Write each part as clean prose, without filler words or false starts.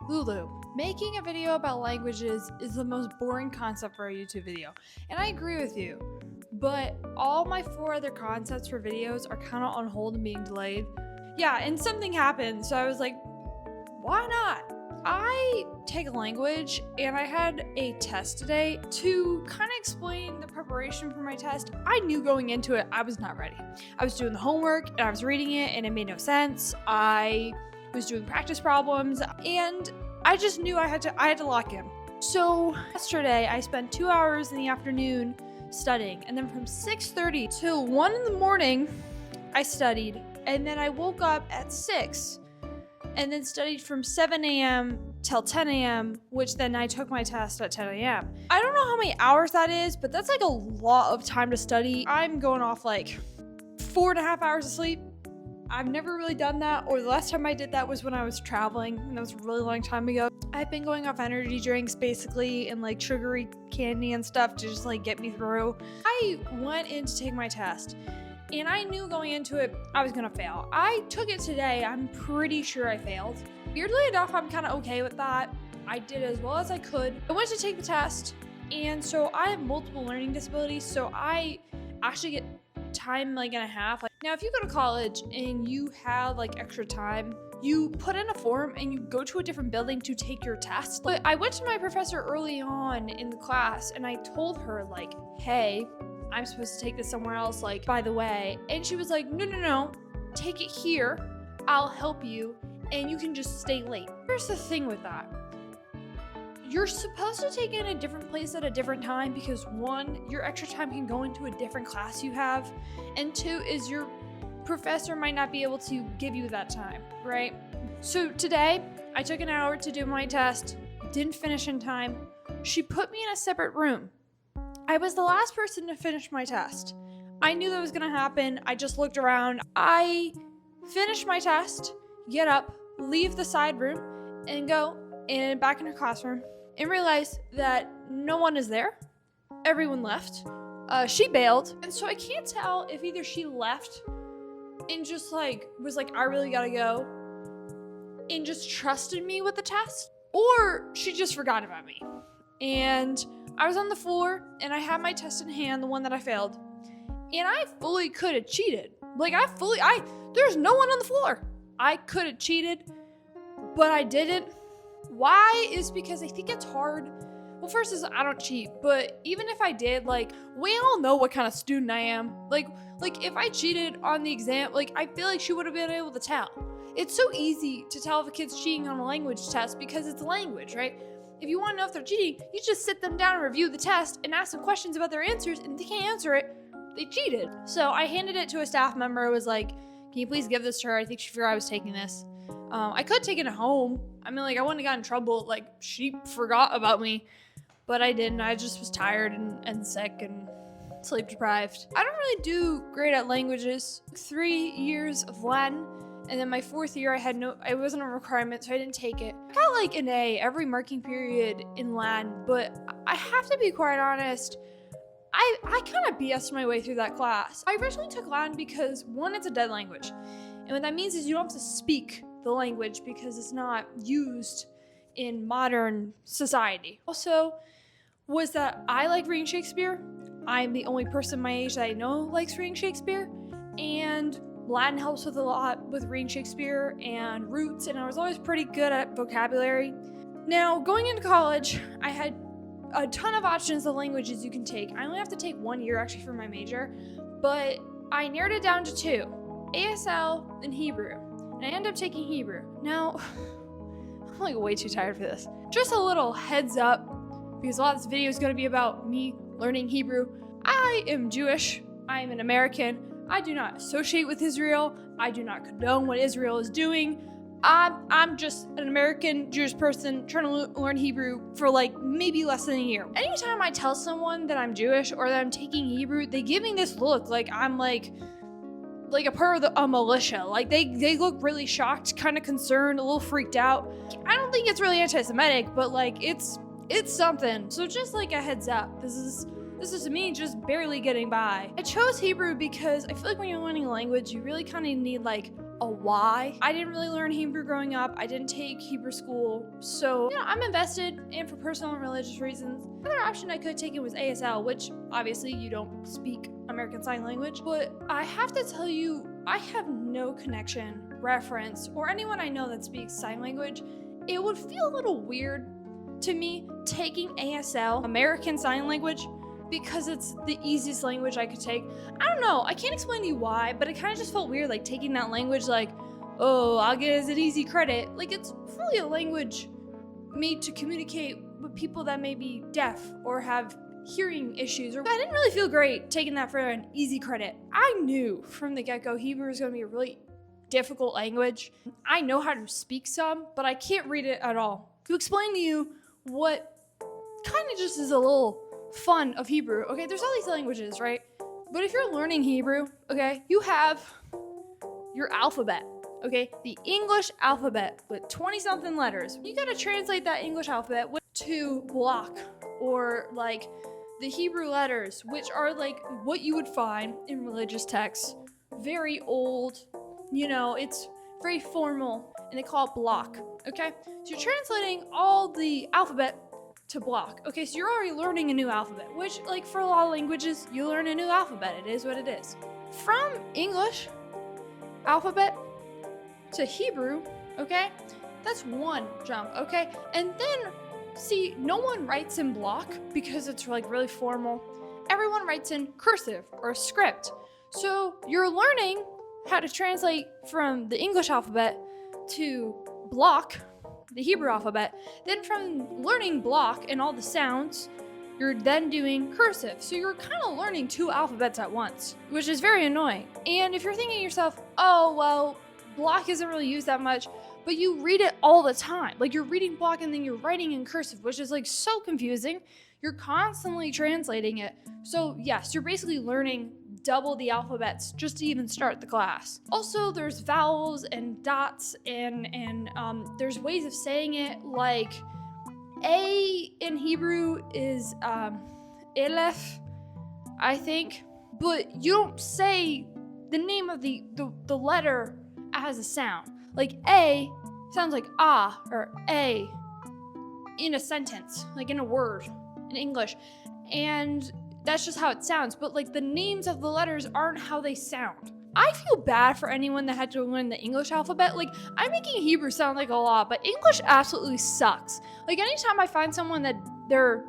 Lulu, making a video about languages is the most boring concept for a YouTube video, and I agree with you, but all my 4 other concepts for videos are kind of on hold and being delayed. Yeah, and something happened, so I was like, why not? I take a language, and I had a test today to kind of explain the preparation for my test. I knew going into it, I was not ready. I was doing the homework, and I was reading it, and it made no sense. I was doing practice problems, and I just knew I had to lock in. So yesterday, I spent 2 hours in the afternoon studying, and then from 6:30 till 1 in the morning, I studied, and then I woke up at 6 and then studied from 7 a.m. till 10 a.m., which then I took my test at 10 a.m. I don't know how many hours that is, but that's like a lot of time to study. I'm going off like 4.5 hours of sleep. I've never really done that, or the last time I did that was when I was traveling, and that was a really long time ago. I've been going off energy drinks basically and like sugary candy and stuff to just like get me through. I went in to take my test, and I knew going into it I was gonna fail. I took it today. I'm pretty sure I failed. Weirdly enough, I'm kind of okay with that. I did as well as I could. I went to take the test, and so I have multiple learning disabilities, so I actually get time like and a half. Now, if you go to college and you have like extra time, you put in a form and you go to a different building to take your test. But I went to my professor early on in the class and I told her like, hey, I'm supposed to take this somewhere else, like, by the way. And she was like, no, take it here. I'll help you and you can just stay late. Here's the thing with that. You're supposed to take it in a different place at a different time because 1, your extra time can go into a different class you have, and 2 is your professor might not be able to give you that time, right? So today, I took an hour to do my test, didn't finish in time. She put me in a separate room. I was the last person to finish my test. I knew that was gonna happen. I just looked around. I finished my test, get up, leave the side room, and go back in her classroom. And realized that no one is there. Everyone left. She bailed. And so I can't tell if either she left and just like was like, I really gotta go, and just trusted me with the test, or she just forgot about me. And I was on the floor and I had my test in hand, the one that I failed. And I fully could have cheated. There's no one on the floor. I could have cheated, but I didn't. Why is because I think it's hard. Well, first is I don't cheat, but even if I did, like, we all know what kind of student I am. Like if I cheated on the exam, like, I feel like she would have been able to tell. It's so easy to tell if a kid's cheating on a language test because it's language, right? If you want to know if they're cheating, you just sit them down and review the test and ask them questions about their answers, and if they can't answer it, they cheated. So I handed it to a staff member. I was like, can you please give this to her? I think she forgot I was taking this. I could take it home. I mean, like, I wouldn't have gotten in trouble. Like, she forgot about me, but I didn't. I just was tired and sick and sleep deprived. I don't really do great at languages. 3 years of Latin, and then my 4th year, it wasn't a requirement, so I didn't take it. I got like an A every marking period in Latin, but I have to be quite honest, I kind of BS'd my way through that class. I originally took Latin because 1, it's a dead language. And what that means is you don't have to speak the language because it's not used in modern society. Also, was that I like reading Shakespeare. I'm the only person my age that I know likes reading Shakespeare. And Latin helps with a lot with reading Shakespeare and roots, and I was always pretty good at vocabulary. Now, going into college, I had a ton of options of languages you can take. I only have to take 1 year actually for my major, but I narrowed it down to 2, ASL and Hebrew. And I ended up taking Hebrew. Now, I'm like way too tired for this. Just a little heads up, because a lot of this video is going to be about me learning Hebrew. I am Jewish. I am an American. I do not associate with Israel. I do not condone what Israel is doing. I'm just an American Jewish person trying to learn Hebrew for like maybe less than a year. Anytime I tell someone that I'm Jewish or that I'm taking Hebrew, they give me this look like I'm like a part of a militia. Like they look really shocked, kind of concerned, a little freaked out. I don't think it's really anti-Semitic, but like it's something. So just like a heads up, this is me just barely getting by. I chose Hebrew because I feel like when you're learning a language, you really kind of need like a why. I didn't really learn Hebrew growing up. I didn't take Hebrew school. So, I'm invested in for personal and religious reasons. Another option I could have taken was ASL, which obviously you don't speak American Sign Language. But I have to tell you, I have no connection, reference, or anyone I know that speaks sign language. It would feel a little weird to me taking ASL, American Sign Language, because it's the easiest language I could take. I don't know, I can't explain to you why, but it kind of just felt weird, like taking that language, like, oh, I'll get it as an easy credit. Like, it's fully a language made to communicate with people that may be deaf or have hearing issues. Or I didn't really feel great taking that for an easy credit. I knew from the get-go Hebrew was going to be a really difficult language. I know how to speak some, but I can't read it at all. To explain to you what kind of just is a little fun of Hebrew, okay, there's all these languages, right? But if you're learning Hebrew, okay, you have your alphabet, okay, the English alphabet with 20-something letters. You gotta translate that English alphabet to block, or like the Hebrew letters, which are like what you would find in religious texts. Very old, it's very formal, and they call it block, okay? So you're translating all the alphabet to block. Okay, so you're already learning a new alphabet, which, like, for a lot of languages, you learn a new alphabet. It is what it is. From English alphabet to Hebrew, okay, that's one jump, okay? And then, see, no one writes in block because it's, like, really formal. Everyone writes in cursive or script. So you're learning how to translate from the English alphabet to block, the Hebrew alphabet. Then from learning block and all the sounds, you're then doing cursive. So you're kind of learning two alphabets at once, which is very annoying. And if you're thinking to yourself, oh, well, block isn't really used that much, but you read it all the time. Like, you're reading block and then you're writing in cursive, which is, like, so confusing. You're constantly translating it. So yes, you're basically learning double the alphabets just to even start the class. Also, there's vowels and dots and there's ways of saying it, like A in Hebrew is Elef, I think, but you don't say the name of the letter as a sound. Like A sounds like ah or A in a sentence, like in a word in English, and that's just how it sounds, but like the names of the letters aren't how they sound. I feel bad for anyone that had to learn the English alphabet. Like, I'm making Hebrew sound like a lot, but English absolutely sucks. Like, anytime I find someone that their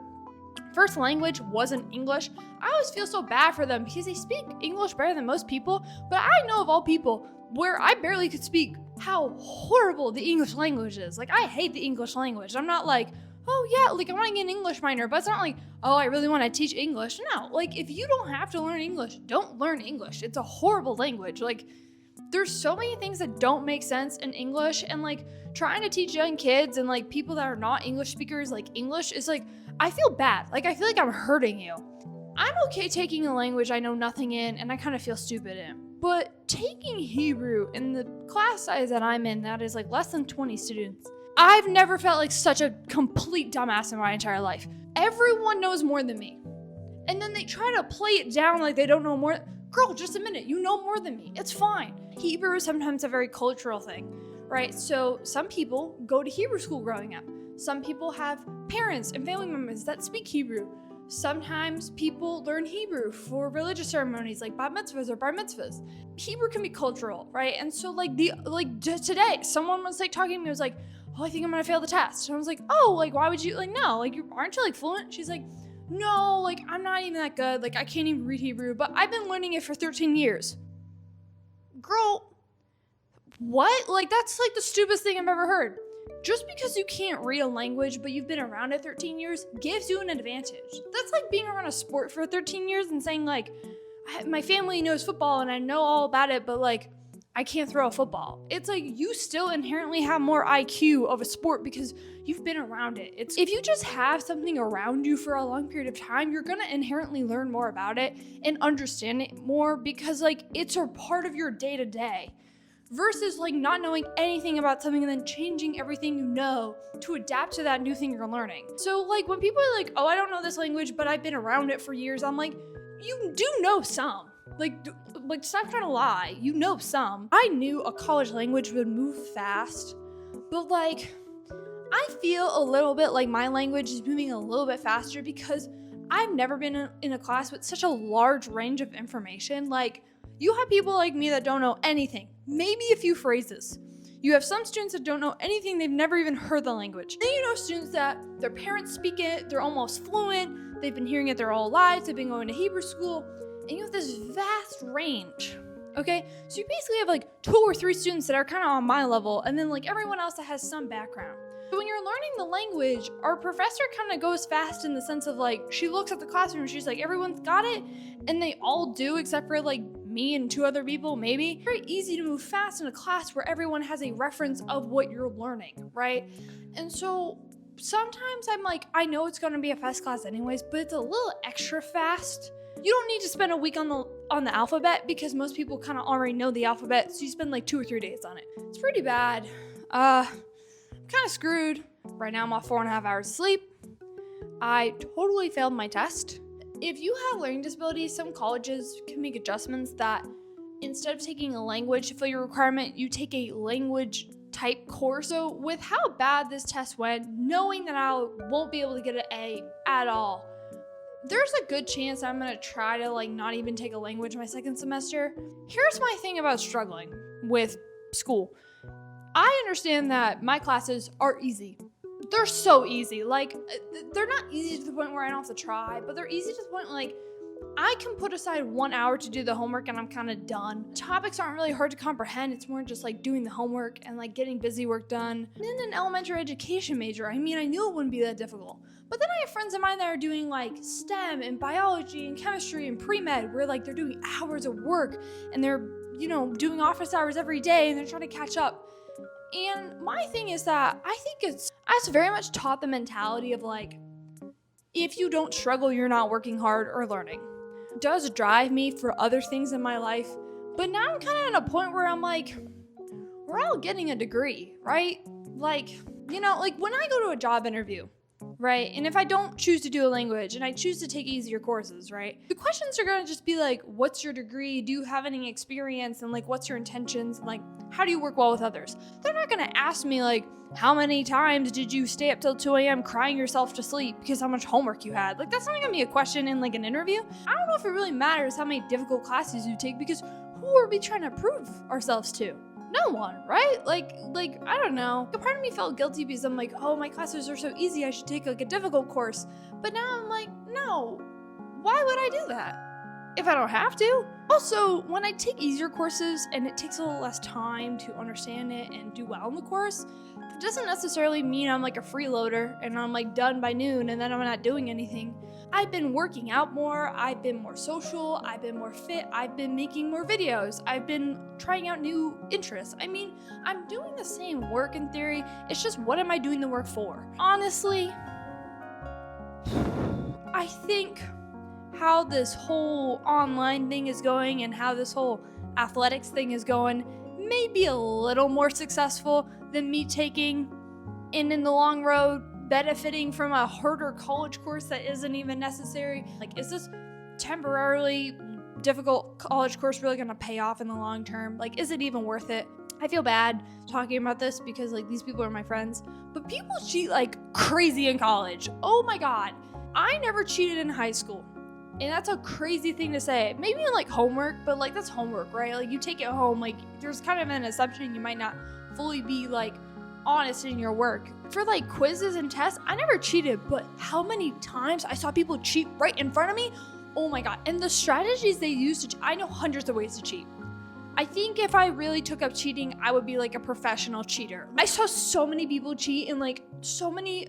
first language wasn't English, I always feel so bad for them because they speak English better than most people, but I know of all people where I barely could speak how horrible the English language is. Like, I hate the English language. I'm not like, oh yeah, like, I want to get an English minor, but it's not like, oh, I really want to teach English. No, like, if you don't have to learn English, don't learn English. It's a horrible language. Like, there's so many things that don't make sense in English, and like, trying to teach young kids and like people that are not English speakers, like, English is like, I feel bad. Like, I feel like I'm hurting you. I'm okay taking a language I know nothing in and I kind of feel stupid in, but taking Hebrew in the class size that I'm in, that is like less than 20 students, I've never felt like such a complete dumbass in my entire life. Everyone knows more than me. And then they try to play it down like they don't know more. Girl, just a minute. You know more than me. It's fine. Hebrew is sometimes a very cultural thing, right? So some people go to Hebrew school growing up. Some people have parents and family members that speak Hebrew. Sometimes people learn Hebrew for religious ceremonies like bat mitzvahs or bar mitzvahs. Hebrew can be cultural, right? And so just today, someone was like talking to me, was like, oh, I think I'm gonna fail the test. And I was like, oh, like, why would you, like, no, like, aren't you like fluent? She's like, no, like, I'm not even that good. Like, I can't even read Hebrew, but I've been learning it for 13 years. Girl, what? Like, that's like the stupidest thing I've ever heard. Just because you can't read a language, but you've been around it 13 years, gives you an advantage. That's like being around a sport for 13 years and saying, like, my family knows football and I know all about it, but like, I can't throw a football. It's like, you still inherently have more IQ of a sport because you've been around it. If you just have something around you for a long period of time, you're gonna inherently learn more about it and understand it more because like, it's a part of your day to day. Versus like not knowing anything about something and then changing everything you know to adapt to that new thing you're learning. So like, when people are like, oh, I don't know this language, but I've been around it for years, I'm like, you do know some. Stop trying to lie. You know some. I knew a college language would move fast, but like, I feel a little bit like my language is moving a little bit faster because I've never been in a class with such a large range of information. Like, you have people like me that don't know anything, maybe a few phrases. You have some students that don't know anything, they've never even heard the language. Then you know students that their parents speak it, they're almost fluent, they've been hearing it their whole lives, they've been going to Hebrew school, and you have this vast range, okay? So you basically have like 2 or 3 students that are kind of on my level, and then like everyone else that has some background. So when you're learning the language, our professor kind of goes fast in the sense of like, she looks at the classroom, she's like, everyone's got it, and they all do except for like me and 2 other people, maybe. Very easy to move fast in a class where everyone has a reference of what you're learning, right? And so sometimes I'm like, I know it's gonna be a fast class anyways, but it's a little extra fast. You don't need to spend a week on the alphabet because most people kind of already know the alphabet, so you spend like 2 or 3 days on it. It's pretty bad. I'm kind of screwed. Right now I'm off 4.5 hours of sleep. I totally failed my test. If you have learning disabilities, some colleges can make adjustments that instead of taking a language to fill your requirement, you take a language type course. So with how bad this test went, knowing that I won't be able to get an A at all, there's a good chance I'm gonna try to like not even take a language my second semester. Here's my thing about struggling with school. I understand that my classes are easy. They're so easy. Like, they're not easy to the point where I don't have to try, but they're easy to the point where, like, I can put aside 1 hour to do the homework and I'm kind of done. Topics aren't really hard to comprehend. It's more just like doing the homework and like getting busy work done. And in an elementary education major, I mean, I knew it wouldn't be that difficult. But then I have friends of mine that are doing like STEM and biology and chemistry and pre-med where like they're doing hours of work and they're, you know, doing office hours every day and they're trying to catch up. And my thing is that I think I've very much taught the mentality of like, if you don't struggle, you're not working hard or learning. It does drive me for other things in my life, but now I'm kind of at a point where I'm like, we're all getting a degree, right? Like, you know, like when I go to a job interview, right? And if I don't choose to do a language and I choose to take easier courses, right? The questions are gonna just be like, what's your degree? Do you have any experience? And like, what's your intentions? And like, how do you work well with others? They're not gonna ask me like, how many times did you stay up till 2 a.m. crying yourself to sleep because how much homework you had? Like, that's not gonna be a question in like an interview. I don't know if it really matters how many difficult classes you take because who are we trying to prove ourselves to? No one, right? Like, I don't know. A part of me felt guilty because I'm like, oh, my classes are so easy, I should take like a difficult course. But now I'm like, no, why would I do that if I don't have to? Also, when I take easier courses and it takes a little less time to understand it and do well in the course, it doesn't necessarily mean I'm like a freeloader and I'm like done by noon and then I'm not doing anything. I've been working out more, I've been more social, I've been more fit, I've been making more videos, I've been trying out new interests. I mean, I'm doing the same work in theory, it's just what am I doing the work for? Honestly, I think how this whole online thing is going and how this whole athletics thing is going may be a little more successful than me taking in the long road benefiting from a harder college course that isn't even necessary. Like, is this temporarily difficult college course really gonna pay off in the long term? Like, is it even worth it? I feel bad talking about this because like these people are my friends, but people cheat like crazy in college. Oh my God. I never cheated in high school. And that's a crazy thing to say. Maybe in like homework, but like that's homework, right? Like you take it home, like there's kind of an assumption you might not fully be like honest in your work. For like quizzes and tests, I never cheated, but how many times I saw people cheat right in front of me? Oh my God. And the strategies they use to I know hundreds of ways to cheat. I think if I really took up cheating, I would be like a professional cheater. I saw so many people cheat in like so many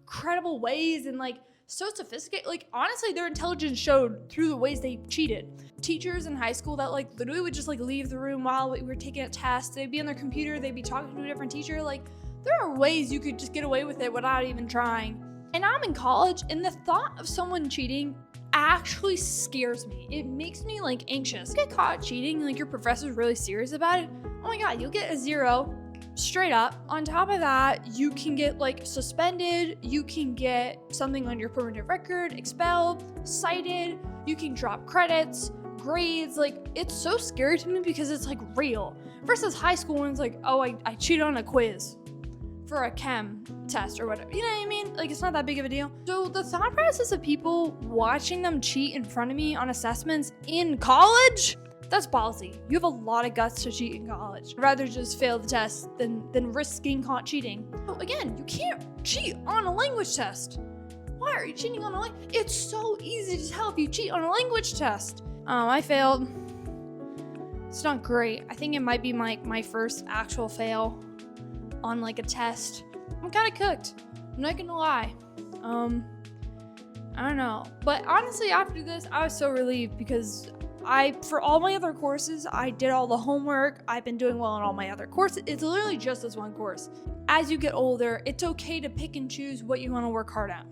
incredible ways and like so sophisticated. Like honestly, their intelligence showed through the ways they cheated. Teachers in high school that like literally would just like leave the room while we were taking a test. They'd be on their computer, they'd be talking to a different teacher. Like there are ways you could just get away with it without even trying. And I'm in college and the thought of someone cheating actually scares me. It makes me like anxious. Get caught cheating, like your professor's really serious about it. Oh my God, you'll get a 0 straight up. On top of that, you can get like suspended, you can get something on your permanent record, expelled, cited, you can drop credits, grades, like, it's so scary to me because it's like real. Versus high school when it's like, oh, I cheated on a quiz for a chem test or whatever. You know what I mean? Like, it's not that big of a deal. So the thought process of people watching them cheat in front of me on assessments in college, that's ballsy. You have a lot of guts to cheat in college. I'd rather just fail the test than risk getting caught cheating. So again, you can't cheat on a language test. Why are you cheating on a language? It's so easy to tell if you cheat on a language test. I failed. It's not great. I think it might be my first actual fail on like a test. I'm kind of cooked. I'm not gonna lie. I don't know. But honestly, after this, I was so relieved because for all my other courses, I did all the homework. I've been doing well in all my other courses. It's literally just this one course. As you get older, it's okay to pick and choose what you want to work hard at.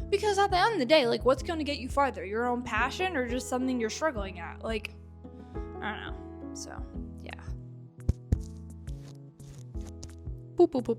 Because at the end of the day, like, what's going to get you farther? Your own passion or just something you're struggling at? Like, I don't know. So, yeah. Boop, boop, boop.